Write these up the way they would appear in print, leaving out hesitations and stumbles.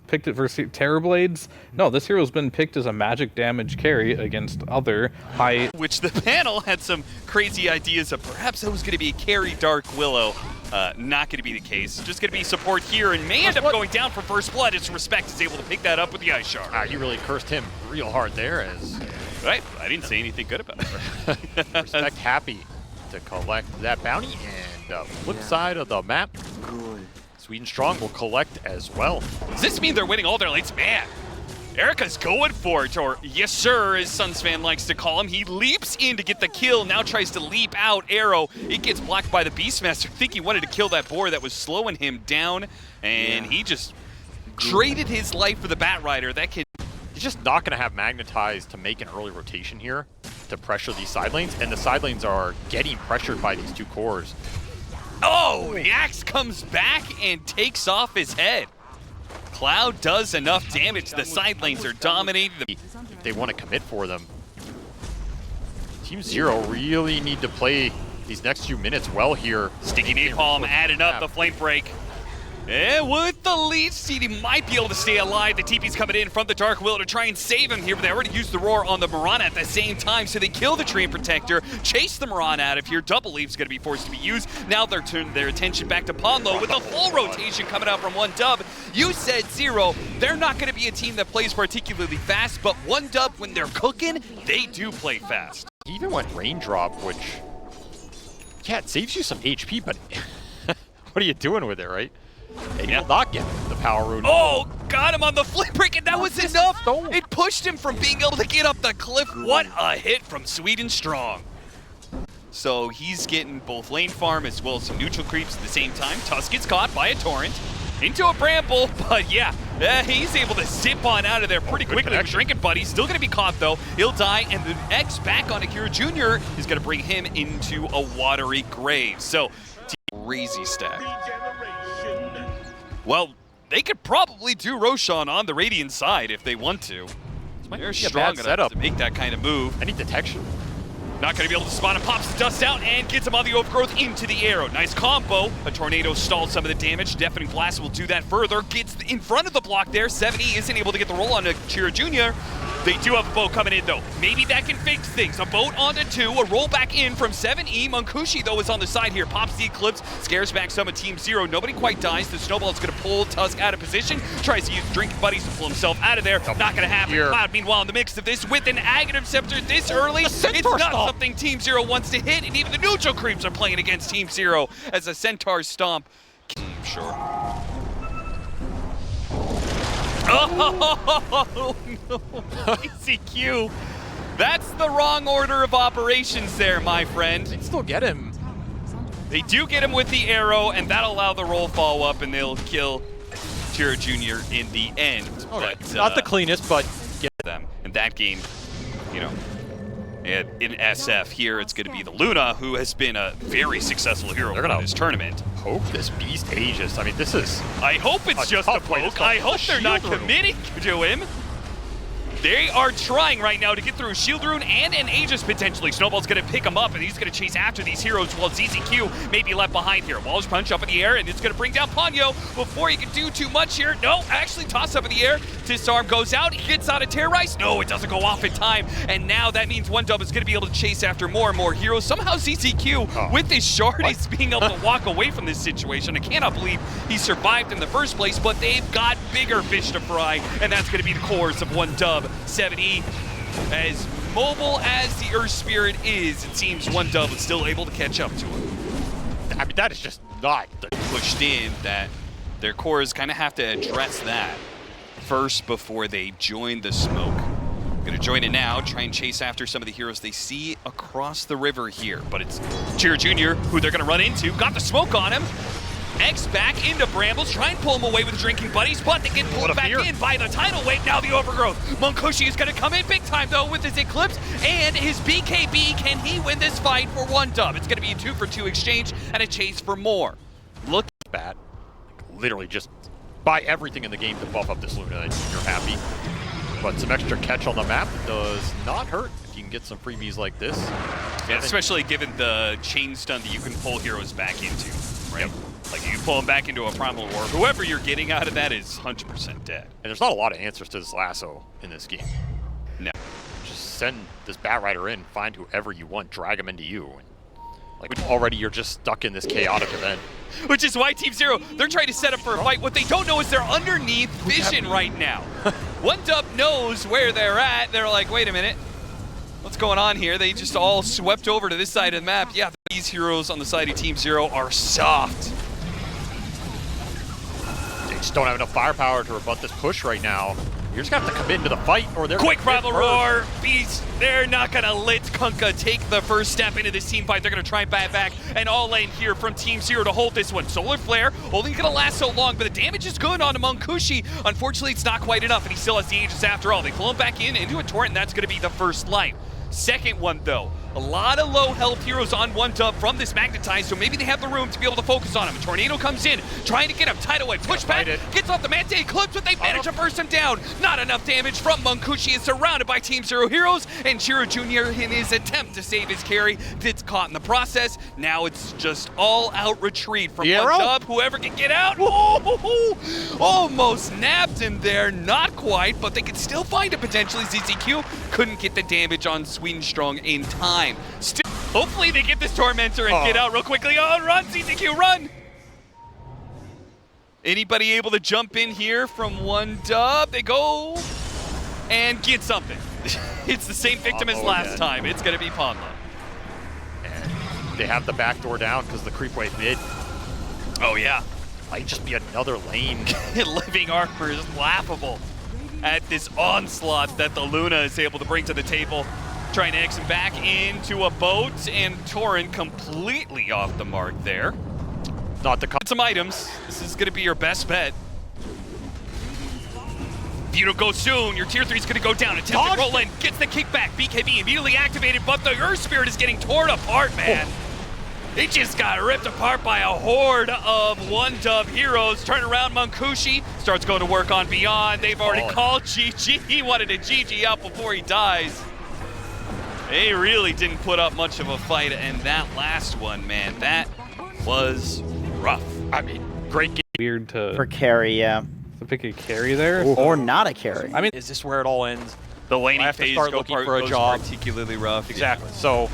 picked it for Terrorblades. No, this hero's been picked as a magic damage carry against other high... Which the panel had some crazy ideas of perhaps that was going to be a carry Dark Willow. Not going to be the case. Just going to be support here and may end up going down for first blood. It's Respect is able to pick that up with the Ice Shard. You really cursed him real hard there as... Right, I didn't say anything good about it. Respect happy to collect that bounty, and flip side of the map, Sweden Strong will collect as well. Does this mean they're winning all their lanes? Man, Erica's going for it, or yes sir, as Suns fan likes to call him. He leaps in to get the kill, now tries to leap out. Arrow, it gets blocked by the Beastmaster. I think he wanted to kill that boar that was slowing him down, and he just traded his life for the Bat Rider. That kid, he's just not going to have Magnetized to make an early rotation here to pressure these side lanes, and the side lanes are getting pressured by these two cores. Oh, the axe comes back and takes off his head. Cloud does enough damage. The side lanes are dominating. If they want to commit for them, Team Zero really need to play these next few minutes well here. Sticky Napalm adding up the flank break. And with the lead seed, he might be able to stay alive. The TP's coming in from the Dark Willow to try and save him here, but they already used the Roar on the Mirana at the same time, so they kill the Treant Protector, chase the Mirana out of here. Double Leaf's going to be forced to be used. Now they're turning their attention back to Ponlo with a full rotation coming out from OneDub. You said Zero, they're not going to be a team that plays particularly fast, but OneDub, when they're cooking, they do play fast. He even went Raindrop, which, yeah, it saves you some HP, but what are you doing with it, right? And you'll not get the power rune. Oh, got him on the flip break, and that was enough. It pushed him from being able to get up the cliff. What a hit from Sweden Strong. So he's getting both lane farm as well as some neutral creeps at the same time. Tusk gets caught by a Torrent into a Bramble, but yeah, he's able to zip on out of there pretty quickly with Drinking Buddy. Still going to be caught though. He'll die, and the X back on Akira Jr. is going to bring him into a watery grave. So, crazy stack. Well, they could probably do Roshan on the Radiant side if they want to. They're strong enough to make that kind of move. Any detection. Not going to be able to spot him. Pops the dust out and gets him on the overgrowth into the arrow. Nice combo. A tornado stalled some of the damage. Deafening Blast will do that further. Gets in front of the block there. 7E isn't able to get the roll on Chira Jr. They do have a boat coming in though. Maybe that can fix things. A boat onto 2, a roll back in from 7E. Munkushi though is on the side here. Pops the Eclipse, scares back some of Team Zero. Nobody quite dies. The Snowball's gonna pull Tusk out of position. Tries to use Drinking Buddies to pull himself out of there. Not gonna happen. Here. Cloud meanwhile in the mix of this with an Aghanim Scepter this early. It's not something Team Zero wants to hit, and even the neutral creeps are playing against Team Zero as a Centaur Stomp. Sure. Oh, no. ECQ. That's the wrong order of operations there, my friend. They still get him. They do get him with the arrow, and that'll allow the roll fall up, and they'll kill Chira Jr. in the end. Okay. But, not the cleanest, but get them. In that game, you know, in SF here, it's going to be the Luna, who has been a very successful hero in this tournament. Poke this beast Aegis. I mean, this is... I hope it's just a poke. I hope they're not committing to him. They are trying right now to get through a Shield Rune and an Aegis potentially. Snowball's going to pick him up, and he's going to chase after these heroes while ZZQ may be left behind here. Walrus Punch up in the air, and it's going to bring down Ponyo before he can do too much here. No, actually toss up in the air. Disarm goes out. He gets out of Terrorize. No, it doesn't go off in time. And now that means OneDub is going to be able to chase after more and more heroes. Somehow ZZQ, with his shard, is being able to walk away from this situation. I cannot believe he survived in the first place, but they've got bigger fish to fry, and that's going to be the cores of OneDub. 7E, as mobile as the Earth Spirit is, it seems OneDub is still able to catch up to him. I mean, that is just not pushed in. That their cores kind of have to address that first before they join the smoke. Gonna join it now, try and chase after some of the heroes they see across the river here, but it's Chira Jr. who they're gonna run into. Got the smoke on him. X back into Brambles, try and pull him away with Drinking Buddies, but they get pulled back in by the tidal wave. Now the overgrowth. Munkushi is going to come in big time though with his Eclipse and his BKB. Can he win this fight for OneDub? It's going to be a 2-for-2 exchange and a chase for more. Look bad. Like, literally just buy everything in the game to buff up this Luna and you're happy. But some extra catch on the map does not hurt if you can get some freebies like this. Yeah, especially given the chain stun that you can pull heroes back into, right? Yep. Like, you pull him back into a Primal War, whoever you're getting out of that is 100% dead. And there's not a lot of answers to this lasso in this game. No. Just send this Bat Rider in, find whoever you want, drag him into you. Like, already you're just stuck in this chaotic event. Which is why Team Zero, they're trying to set up for a fight. What they don't know is they're underneath vision right now. One Dub knows where they're at. They're like, wait a minute. What's going on here? They just all swept over to this side of the map. Yeah, these heroes on the side of Team Zero are soft. They just don't have enough firepower to rebut this push right now. You're just gonna have to commit into the fight, or they're Quick Primal Roar, Beast, they're not gonna let Kunkka take the first step into this team fight. They're gonna try and bat back, and all in here from Team Zero to hold this one. Solar Flare only gonna last so long, but the damage is good on Munkushi. Unfortunately, it's not quite enough, and he still has the Aegis after all. They pull him back into a torrent, and that's gonna be the first life. Second one, though, a lot of low health heroes on one Dub from this Magnetize, so maybe they have the room to be able to focus on him. A Tornado comes in, trying to get him. Tidal Wave, push back, gets off the Mante, clips, but they manage to burst him down. Not enough damage from Munkushi. Is surrounded by Team Zero heroes, and Chiro Jr. in his attempt to save his carry gets caught in the process. Now it's just all-out retreat from one Dub. Whoever can get out. Oh, almost nabbed him there. Not quite, but they could still find it potentially. ZZQ couldn't get the damage on Sweden Strong in time. Still, hopefully they get this Tormentor and get out real quickly. Oh, run, ZZQ, run! Anybody able to jump in here from one Dub? They go and get something. It's the same victim as last time. It's going to be Ponlo. And they have the back door down because the creep wave mid. Oh, yeah. Might just be another lane. Living Armor is laughable at this onslaught that the Luna is able to bring to the table. Trying to X him back into a boat, and Torrent completely off the mark there. Not the some items. This is going to be your best bet. If you don't go soon, your tier 3 is going to go down. Attempt to roll in, gets the kickback. BKB immediately activated, but the Earth Spirit is getting torn apart, man. It just got ripped apart by a horde of one Dub heroes. Turn around, Munkushi starts going to work on Beyond. They've already called GG. He wanted to GG out before he dies. They really didn't put up much of a fight, and that last one, man, that was rough. I mean, great game. Weird to For carry, yeah. pick a carry there. Or not a carry. I mean, is this where it all ends? The laning I have to phase start looking for a goes job. particularly rough. Exactly. So,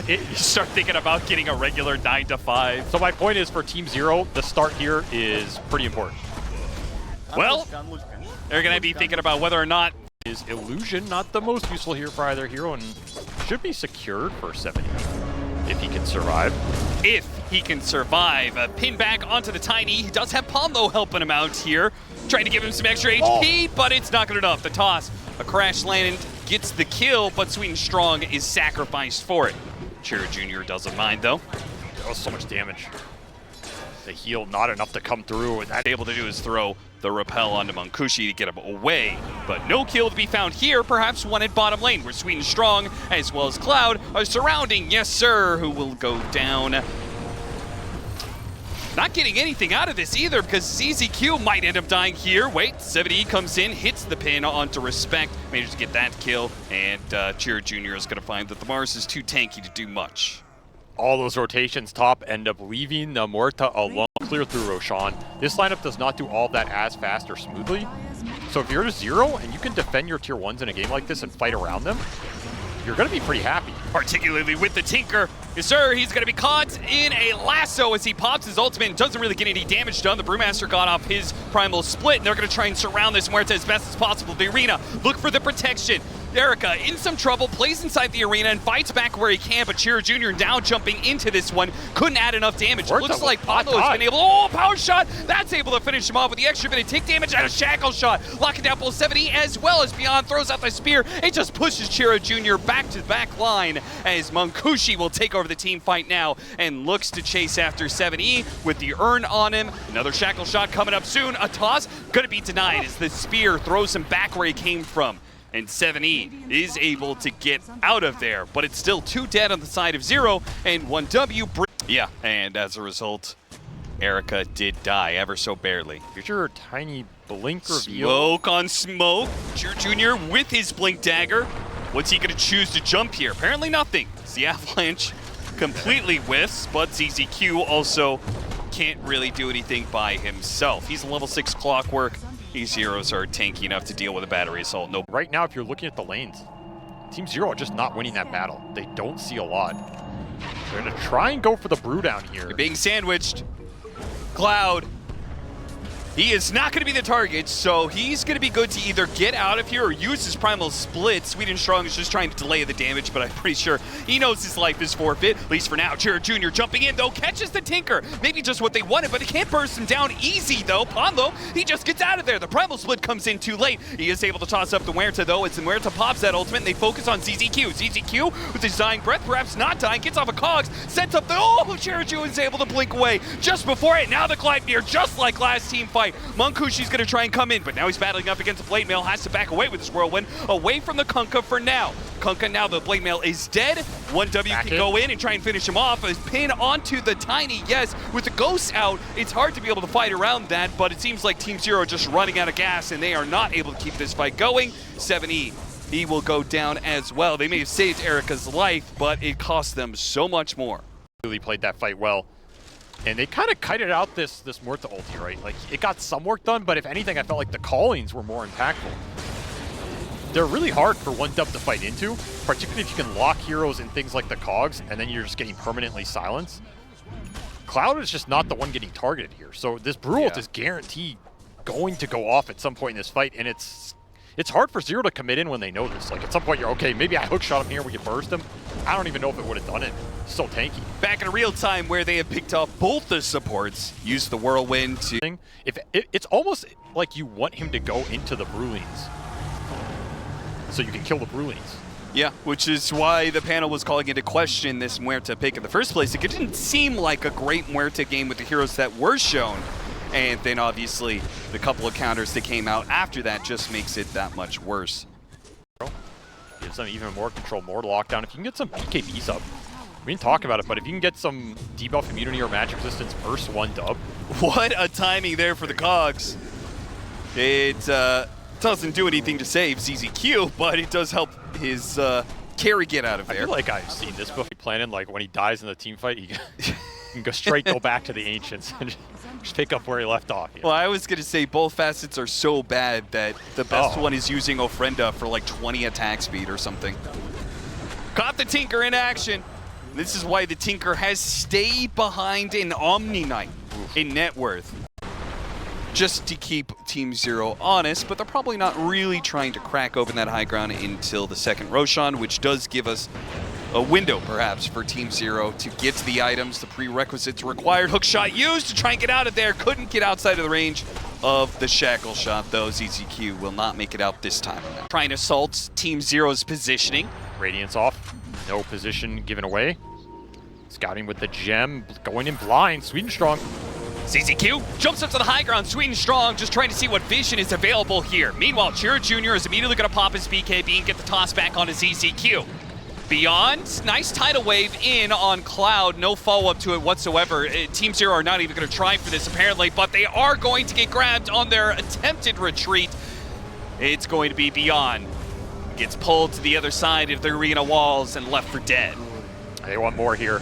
You start thinking about getting a regular 9 to 5. so my point is for Team Zero, the start here is pretty important. Well, they're going to be thinking about whether or not Is Illusion not the most useful here for either hero, and should be secured for 70 if he can survive. if he can survive. A pin back onto the Tiny. He does have Pombo helping him out here, trying to give him some extra HP, but it's not good enough. The toss, a crash landing, gets the kill, but Sweden Strong is sacrificed for it. Chiro Jr. doesn't mind, though. That was so much damage. The heal not enough to come through, and that Able to do is throw the repel onto Munkushi to get him away, but no kill to be found here. Perhaps one at bottom lane, where Sweden Strong as well as Cloud are surrounding, yes sir, who will go down. Not getting anything out of this either, because ZZQ might end up dying here. Wait, 70 comes in, hits the pin onto Respect, manages to get that kill, and Chiro Jr. is going to find that the Mars is too tanky to do much. all those rotations top end up leaving the Muerta alone, clear through Roshan. This lineup does not do all that as fast or smoothly. So if you're to zero and you can defend your tier 1s in a game like this and fight around them, you're going to be pretty happy. Particularly with the Tinker. Yes, sir, he's going to be caught in a lasso as he pops his ultimate and doesn't really get any damage done. The Brewmaster got off his primal split, and they're going to try and surround this Muerta as best as possible. The arena, look for the protection. Erica in some trouble, plays inside the arena and fights back where he can, but Chiro Jr. now jumping into this one, couldn't add enough damage. Muerta Looks like was Pablo has been able, power shot, that's able to finish him off with the extra bit of tick damage and a shackle shot. Locking down full 70 as well as Beyond throws out the spear. It just pushes Chiro Jr. back to the back line as Munkushi will take over the team fight now and looks to chase after 7E with the urn on him. Another shackle shot coming up soon. A toss gonna be denied as the spear throws him back where he came from. And 7E is able to get out of there, but it's still 2 dead on the side of 0 and 1W. Yeah, and as a result, Erica did die ever so barely. Here's your tiny blink reveal. Smoke on smoke. Chiro Jr. with his blink dagger. What's he gonna choose to jump here? Apparently nothing. The Avalanche completely whiffs, but ZZQ also can't really do anything by himself. He's a level 6 Clockwork. These heroes are tanky enough to deal with a battery assault. No. Right now, if you're looking at the lanes, Team Zero are just not winning that battle. They don't see a lot. They're going to try and go for the brew down here. They're being sandwiched. Cloud. He is not going to be the target, so he's going to be good to either get out of here or use his primal split. Sweden Strong is just trying to delay the damage, but I'm pretty sure he knows his life is forfeit, at least for now. Jared Jr. jumping in, though, catches the Tinker. Maybe just what they wanted, but they can't burst him down easy, though. Ponlo, he just gets out of there. The primal split comes in too late. He is able to toss up the Muerta, though, as the Muerta pops that ultimate, and they focus on ZZQ. ZZQ, with his dying breath, perhaps not dying, gets off a Cogs, sets up the... Oh, Jared Jr. is able to blink away just before it. Now the Gleipnir, just like last team fight. Munkushi's going to try and come in, but now he's battling up against the Blade Mail, has to back away with his Whirlwind, away from the Kunkka for now. Kunkka, now the Blade Mail is dead. 1W can go in and try and finish him off. His pin onto the Tiny, yes. With the Ghosts out, it's hard to be able to fight around that, but it seems like Team Zero just running out of gas, and they are not able to keep this fight going. 7E, he will go down as well. They may have saved Erica's life, but it cost them so much more. Really played that fight well. And they kind of kited out this Muerta ulti, right? Like, it got some work done, but if anything, I felt like the callings were more impactful. They're really hard for 1W to fight into, particularly if you can lock heroes in things like the Cogs, and then you're just getting permanently silenced. Cloud is just not the one getting targeted here. So this Brew ult is guaranteed going to go off at some point in this fight, and it's hard for Zero to commit in when they know this. Like, at some point, you're, okay, maybe I hookshot him here, we can burst him. I don't even know if it would have done it. It's so tanky. Back in real time where they have picked up both the supports, use the Whirlwind to... It's almost like you want him to go into the Brulines, so you can kill the Brulines. Yeah, which is why the panel was calling into question this Muerta pick in the first place. It didn't seem like a great Muerta game with the heroes that were shown. And then obviously the couple of counters that came out after that just makes it that much worse. Gives them even more control, more lockdown. If you can get some BKBs up, we didn't talk about it, but if you can get some debuff immunity or match resistance first 1W. What a timing there for the Cogs. It doesn't do anything to save ZZQ, but it does help his carry get out of there. I feel like I've seen this before. Planning, like when he dies in the team fight, he can go straight go back to the Ancients and just pick up where he left off. Well, I was going to say both facets are so bad that the best one is using Ofrenda for like 20 attack speed or something. Caught the Tinker in action. This is why the Tinker has stayed behind an Omni Knight in net worth. Just to keep Team Zero honest, but they're probably not really trying to crack open that high ground until the second Roshan, which does give us a window, perhaps, for Team Zero to get to the items, the prerequisites required. Hookshot used to try and get out of there. Couldn't get outside of the range of the Shackle Shot, though. ZZQ will not make it out this time. Trying to assault Team Zero's positioning. Radiance off. No position given away. Scouting with the gem. Going in blind. Sweden Strong. ZZQ jumps up to the high ground. Sweden Strong just trying to see what vision is available here. Meanwhile, Jared Jr. is immediately going to pop his BKB and get the toss back onto ZZQ. Beyond, nice tidal wave in on Cloud, no follow-up to it whatsoever. Team Zero are not even going to try for this apparently, but they are going to get grabbed on their attempted retreat. It's going to be Beyond. Gets pulled to the other side of the arena walls and left for dead. They want more here.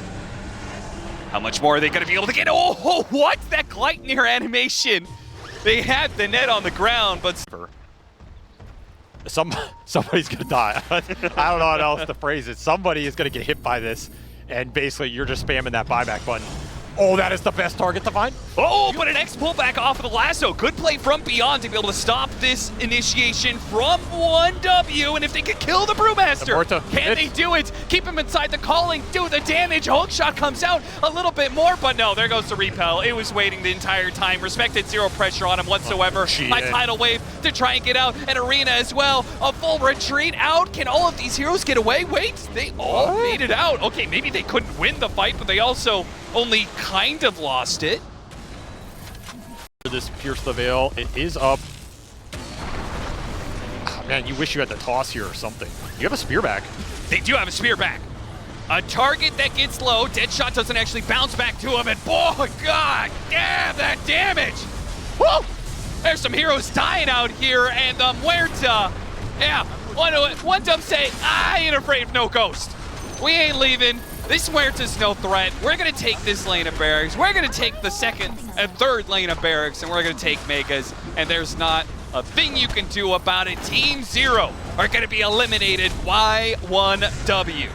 How much more are they going to be able to get? Oh, what? That Gleipnir animation. They had the net on the ground, but... Somebody's gonna die. I don't know how else to phrase it. Somebody is gonna get hit by this, and basically you're just spamming that buyback button. Oh, that is the best target to find. Oh, but an X pullback off of the lasso. Good play from Beyond to be able to stop this initiation from 1W. And if they could kill the Brewmaster, can they do it? Keep him inside the calling, do the damage. Hookshot comes out a little bit more, but no, there goes the repel. It was waiting the entire time. Respected zero pressure on him whatsoever. High tidal wave to try and get out. An arena as well. A full retreat out. Can all of these heroes get away? Wait, they all made it out. Okay, maybe they couldn't win the fight, but they also only kind of lost it. This Pierce the Veil, it is up. Oh, man, you wish you had the toss here or something. You have a spear back. They do have a spear back. A target that gets low. Deadshot doesn't actually bounce back to him, and boy, god damn that damage! Woo! There's some heroes dying out here, and the Muerta. Yeah, one dub say, I ain't afraid of no ghost. We ain't leaving. This Huerta's no threat. We're going to take this lane of barracks. We're going to take the second and third lane of barracks, and we're going to take Megas. And there's not a thing you can do about it. Team Zero are going to be eliminated Y1W.